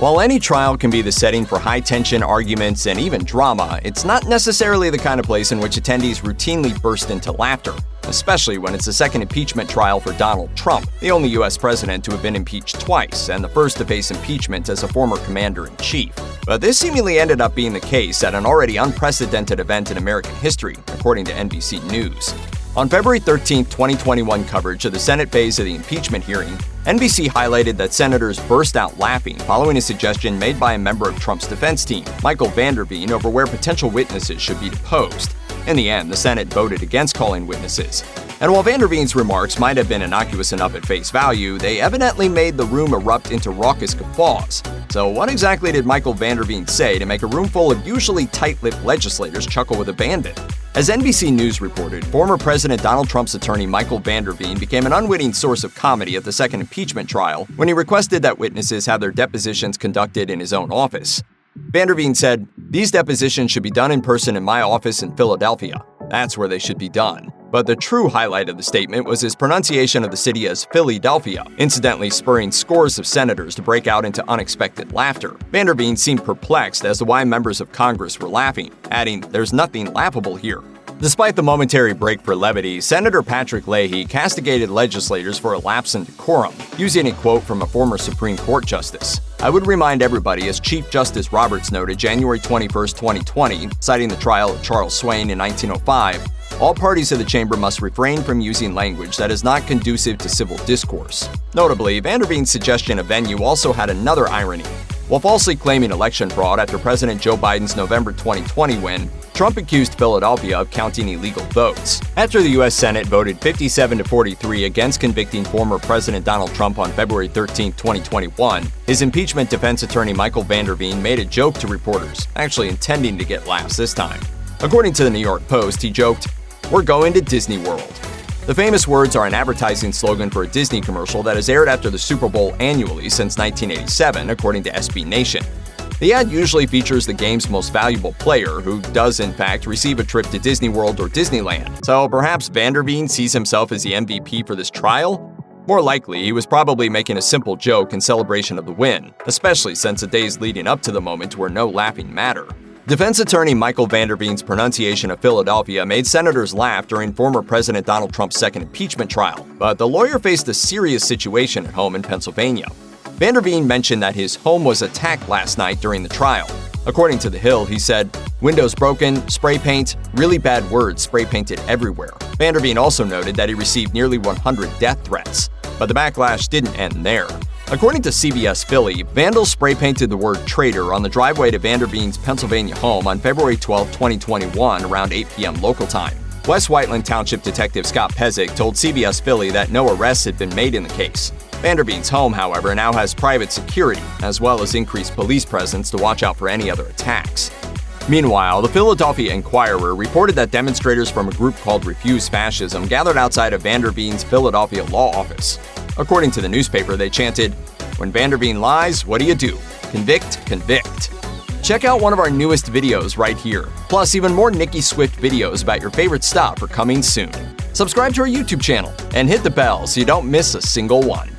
While any trial can be the setting for high-tension arguments and even drama, it's not necessarily the kind of place in which attendees routinely burst into laughter, especially when it's the second impeachment trial for Donald Trump, the only U.S. president to have been impeached twice and the first to face impeachment as a former commander-in-chief. But this seemingly ended up being the case at an already unprecedented event in American history, according to NBC News. On February 13, 2021 coverage of the Senate phase of the impeachment hearing, NBC highlighted that senators burst out laughing following a suggestion made by a member of Trump's defense team, Michael Van der Veen, over where potential witnesses should be deposed. In the end, the Senate voted against calling witnesses. And while Van der Veen's remarks might have been innocuous enough at face value, they evidently made the room erupt into raucous guffaws. So what exactly did Michael Van der Veen say to make a room full of usually tight-lipped legislators chuckle with abandon? As NBC News reported, former President Donald Trump's attorney Michael Van der Veen became an unwitting source of comedy at the second impeachment trial when he requested that witnesses have their depositions conducted in his own office. Van der Veen said, "These depositions should be done in person in my office in Philadelphia. That's where they should be done." But the true highlight of the statement was his pronunciation of the city as Philadelphia, incidentally spurring scores of senators to break out into unexpected laughter. Van der Veen seemed perplexed as to why members of Congress were laughing, adding, "There's nothing laughable here." Despite the momentary break for levity, Senator Patrick Leahy castigated legislators for a lapse in decorum, using a quote from a former Supreme Court justice. "I would remind everybody, as Chief Justice Roberts noted January 21, 2020, citing the trial of Charles Swain in 1905, all parties of the chamber must refrain from using language that is not conducive to civil discourse." Notably, Van der Veen's suggestion of venue also had another irony. While falsely claiming election fraud after President Joe Biden's November 2020 win, Trump accused Philadelphia of counting illegal votes. After the U.S. Senate voted 57-43 against convicting former President Donald Trump on February 13, 2021, his impeachment defense attorney Michael Van der Veen made a joke to reporters, actually intending to get laughs this time. According to the New York Post, he joked, "We're going to Disney World." The famous words are an advertising slogan for a Disney commercial that has aired after the Super Bowl annually since 1987, according to SB Nation. The ad usually features the game's most valuable player, who does in fact receive a trip to Disney World or Disneyland. So perhaps Van der Veen sees himself as the MVP for this trial? More likely, he was probably making a simple joke in celebration of the win, especially since the days leading up to the moment were no laughing matter. Defense attorney Michael Van der Veen's pronunciation of Philadelphia made senators laugh during former President Donald Trump's second impeachment trial, but the lawyer faced a serious situation at home in Pennsylvania. Van der Veen mentioned that his home was attacked last night during the trial. According to The Hill, he said, "Windows broken, spray paint, really bad words spray painted everywhere." Van der Veen also noted that he received nearly 100 death threats, but the backlash didn't end there. According to CBS Philly, vandals spray painted the word traitor on the driveway to Van der Veen's Pennsylvania home on February 12, 2021, around 8 p.m. local time. West Whiteland Township Detective Scott Pezick told CBS Philly that no arrests had been made in the case. Van der Veen's home, however, now has private security, as well as increased police presence to watch out for any other attacks. Meanwhile, the Philadelphia Inquirer reported that demonstrators from a group called Refuse Fascism gathered outside of Van der Veen's Philadelphia law office. According to the newspaper, they chanted, "When Van der Veen lies, what do you do? Convict, convict." Check out one of our newest videos right here. Plus, even more Nicki Swift videos about your favorite stop are coming soon. Subscribe to our YouTube channel and hit the bell so you don't miss a single one.